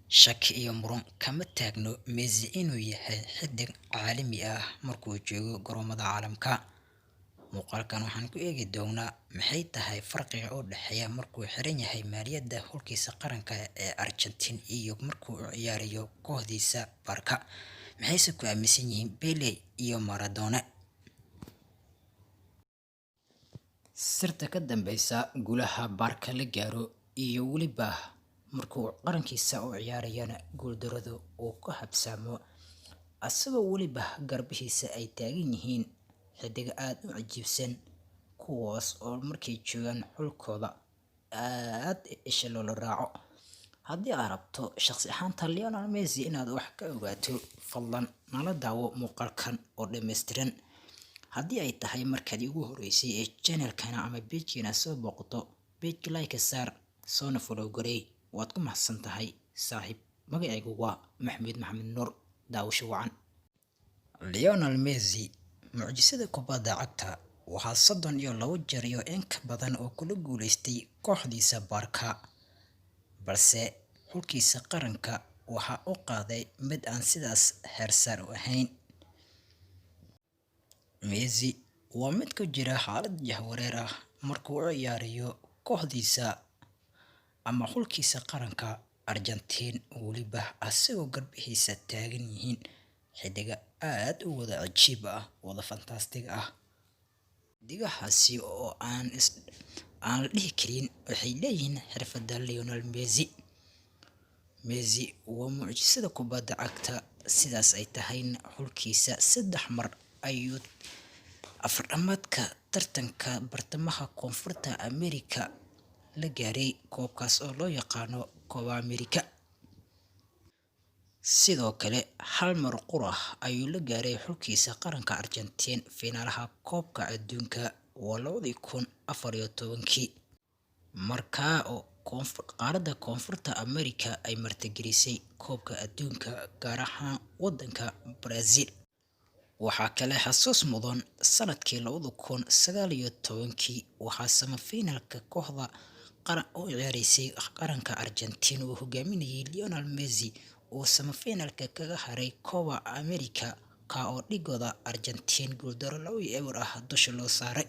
Shaki iyo muran kama taagno Messi inuu yahay xidig caalami ah markuu joogo garoomada caalamka. Muuqaalkan waxaan ku eegi doonaa maxay tahay farqiga u dhexeeya markuu xiran yahay maaliyadda xulkiisa qaranka ee Argentine iyo markuu u ciyaarayo kooxdiisa Barca. Maxayse ku aaminsan yihiin Pele iyo Maradona? Sirta ka dambeysa guulaha Barca la gaaro iyo weliba markuu qarankiisa u ciyaarayana guuldarradu uu ka habsaamo asagoo weliba garbihiisa ay taagan yihiin xidig aad u cajiibsan, kuwaas oo markay joogaan xulkooda aad isha loola raaco. Haddii aad rabto shaqsi ahaanta Lionel Messi inaad wax ka ogaato, fadlan nala daawo muuqaalkan oo dhammaystiran. Haddii ay tahay markaad ugu horeysay ee channelkana ama page-keena soo booqato, page like saar, soona follow garee, waad ku mahadsan tahay saaxiib. Magacaygu waa Maxamed Maxamed Nuur. Daawasho wacan. Lionel Messi, mucjisada kubadda cagta, waxaa 32 jeer iyo in ka badan oo kula guuleystay kooxdiisa Barca, balse xulkiisa qaranka waxa uu qaaday mid aan sidaas heersan u ahayn. Messi waa mid ku jira xaalad jahwareer ah markuu u ciyaarayo kooxdiisa ama xulkiisa qaranka Argentine, weliba asagoo garbihiisa taagan yihiin xidiga aad u wada cajiib ah, wada fantastic ah. Xidigahaasi oo aan la dhihi karin waxay leeyihiin xirfadda Lionel Messi. Messi waa mucjisada kubadda cagta, sidaas ay tahayna xulkiisa 3 mar ayuu afardhamaadka tartanka bartamaha Koonfurta Ameerika la gaaray, koobkaas oo loo yaqaano Copa America. Sidoo kale hal mar qura ayuu la gaaray xulkiisa qaranka Argentine finaalaha koobka adduunka waa 2014, markaa oo qaaradda Koonfurta Ameerika ay martigelisay koobka adduunka, gaar ahaan waddanka Brazil. Waxaa kale xasuus mudan sanadkii 2019 waxaa semifinalka kooxda qaran u ciyaareysay qaranka Argentine uu hogaaminayay Lionel Messi oo semifinalka kaga haray Copa America ka oo dhigooda Argentine guuldaro 2-0 ah dusha loo saaray.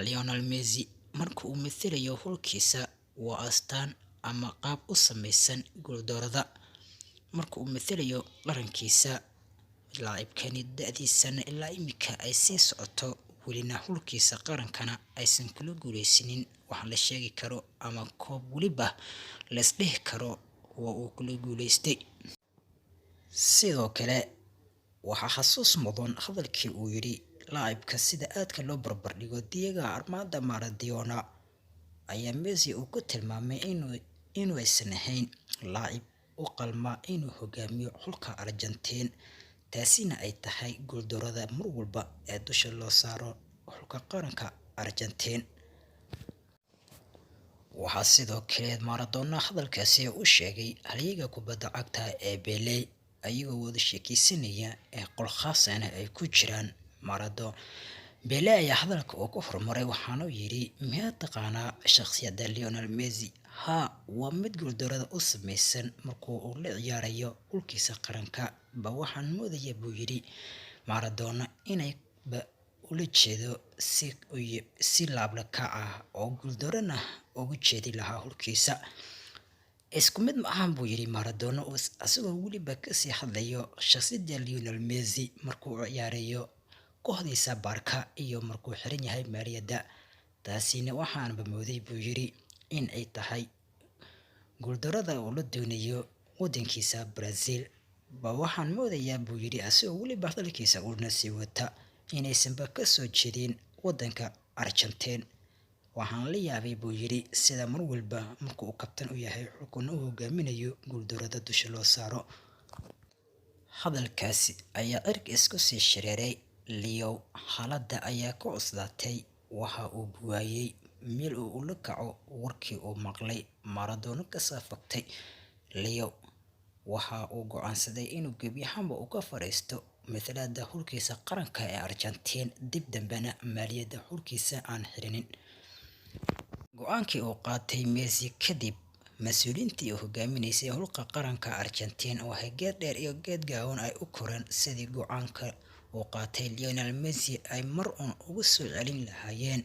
Lionel Messi marka uu matalayo xulkiisa waa astaan ama qaab u samaysan guuldarrada. Marka uu matalayo qarankiisa, laacibkani da'diisana ilaa imika ay sii socoto, welina xulkiisa qarankana aysan kula guuleysanin wax la sheegi karo ama koob weliba la isdhihi karo waa uu kula guuleystay. Sidoo kale waxaa xasuus mudan hadalkii uu yidhi laacibka sida aadka loo barbardhigo Diego Armando Maradona, ayaa Messi uu ku tilmaamay inuu aysan ahayn laacib u qalma inuu hogaamiyo xulka Argentine, taasina ay tahay guuldarrada mar walba ee dusha loo saaro xulka qaranka Argentine. Waxaa sidoo kale Maradona hadalkaasi u sheegay halyeeyga kubadda cagta ee Pele, ayagoo wada sheekeysanaya ee qol khaas ahna ay ku jiraan. Pele ayaa hadalka uu ku hormaray waxaana uu yidhi, miyaad taqaanaa shakhsiyadda Lionel Messi? Haa, waa mid guuldarrada u samaysan markuu uu la ciyaarayo xulkiisa qaranka. Waxaan moodaya buu yidhi Maradona inay ula jeedo si laabla kac ah oo guuldarrona ugu jeedi lahaa xulkiisa. Isku mid ma ahan buu yidhi Maradona, asagoo weliba kasii hadlayo shakhsiyadda Lionel Messi markuu u ciyaarayo kooxdiisa Barca iyo markuu xiran yahay maaliyadda. Taasina waxaanba mooday buu yidhi in ay tahay guuldarrada uu la doonayo waddankiisa Brazil. Waxaan moodayaa buu yidhi asagoo weliba hadalkiisa uuna sii wata inaysanba ka soo jeedin waddanka Argentine. Waxaan la yaabay buu yidhi sida mar walba marka uu kabtan u yahay xulkuna uu hogaaminayo guuldarrada dusha loo saaro. Hadalkaasi ayaa cirka isku sii shareeray. Leo xaaladda ayaa ka cuslaatay, waxa uu waayay meel uu ula kaco warkii uu maqlay Maradona ka soo faktay. Leo waxa uu go'aansaday inuu gebi ahaanba ka fariisto matalaadda xulkiisa qaranka ee Argentine, dib dambena maaliyadda xulkiisa aan xirinin. Go'aankii uu qaatay Messi kadib mas-uuliyiintii oo hogaaminaysay hulka qaranka Argentina waxay geed dheer iyo geed gaaban ay u koreen sidii go'aanka uu qaatay Lionel Messi ay mar uun ugu soo celin lahaayeen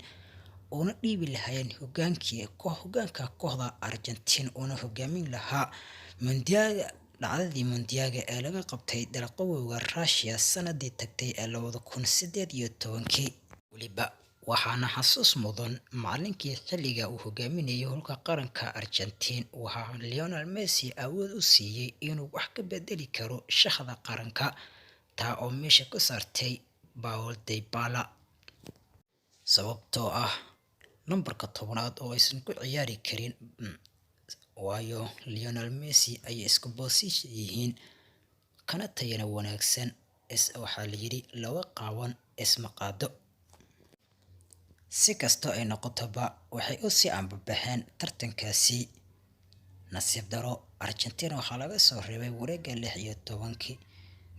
una dhiibi lahaayeen hoggaanka kooxda Argentina una hogaamin lahaa dhacdadii Mondiaga ee laga qabtay dalqowga Russia sanadii tagtay ee 2018. Weliba waxaana xasuus mudan macallinkii xilliga uu hogaaminayay hulka qaranka Argentina waxaa Lionel Messi awood u siiyay inuu wax ka bedeli karo shaxda qaranka, taa oo meesha ka saartay Paul Dybala sababtoo ah nambarka 10aad oo aysan ku ciyaari karin, waayo Lionel Messi ay isku boosisha yihiin kana tayana wanaagsan. Waxaa la yidhi laba qaawan isma qaado. Si kastoo ay noqotoba waxay u sii ambabaxeen tartankaasi. Nasiib daro Argentina waxaa laga soo reebay wareegga 16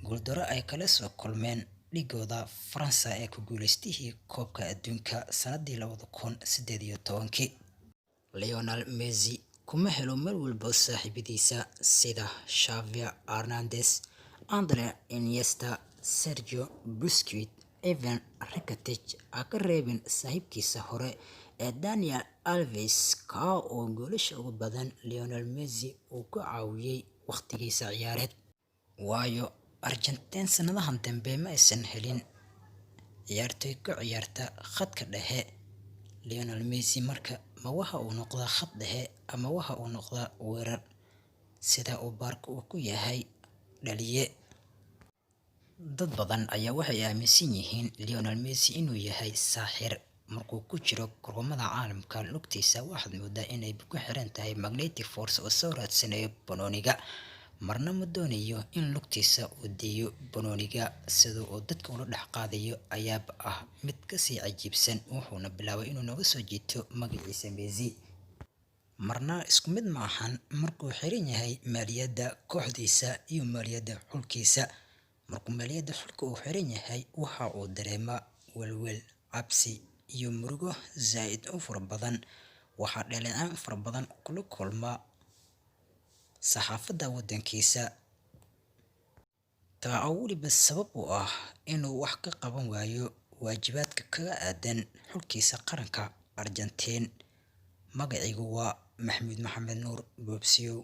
guuldaro ay kala soo kulmeen dhigooda Faransa ee ku guuleystihii koobka adduunka sanadii 2018. Lionel Messi kuma helo mar walba saaxiibadiisa sida Xavi Hernandez, Andre Iniesta, Sergio Busquets, Ivan Rakitic ha ka reebin saaxiibkiisa hore ee Daniel Alves oo goolasha ugu badan Lionel Messi uu ku caawiyay waqtigiisa ciyaareed. Waayo Argentina sanadahan dambe ma aysan helin ciyaartoy ku ciyaarta khadka dhexe. Lionel Messi marka ma waxa uu noqdaa khad dhexe ama waxa uu noqdaa weerar sida uu Barca uu ku yahay dhaliye. Dad badan ayaa waxay aaminsan yihiin Lionel Messi inuu yahay saaxir. Markuu ku jiro garoomada caalamka lugtiisa waxaad moodaa inay ku xiran tahay magnetic force oo soo raadsanayo banooniga. Marna ma doonayo in lugtiisa uu diiyo banooniga, sida uu dadka ula dhex qaadayo ayaaba ah mid kasii cajiibsan. Wuxuuna bilaabay inuu naga soo jiito magaciisa Messi. Marna isku mid ma ahan markuu xiran yahay maaliyadda kooxdiisa iyo maaliyadda xulkiisa. Markuu maaliyadda xulka uu xiran yahay waxa uu dareemaa welwel, cabsi iyo murugo zaid u fara badan. Waxaa dhaleecaan fara badan kula kulma saxaafadda waddankiisa, taa oo weliba sabab u ah inuu wax ka qaban waayo waajibaadka kaga aadan xulkiisa qaranka Argentina. Magaciigu waa Maxamed Nuur Boobsiyow.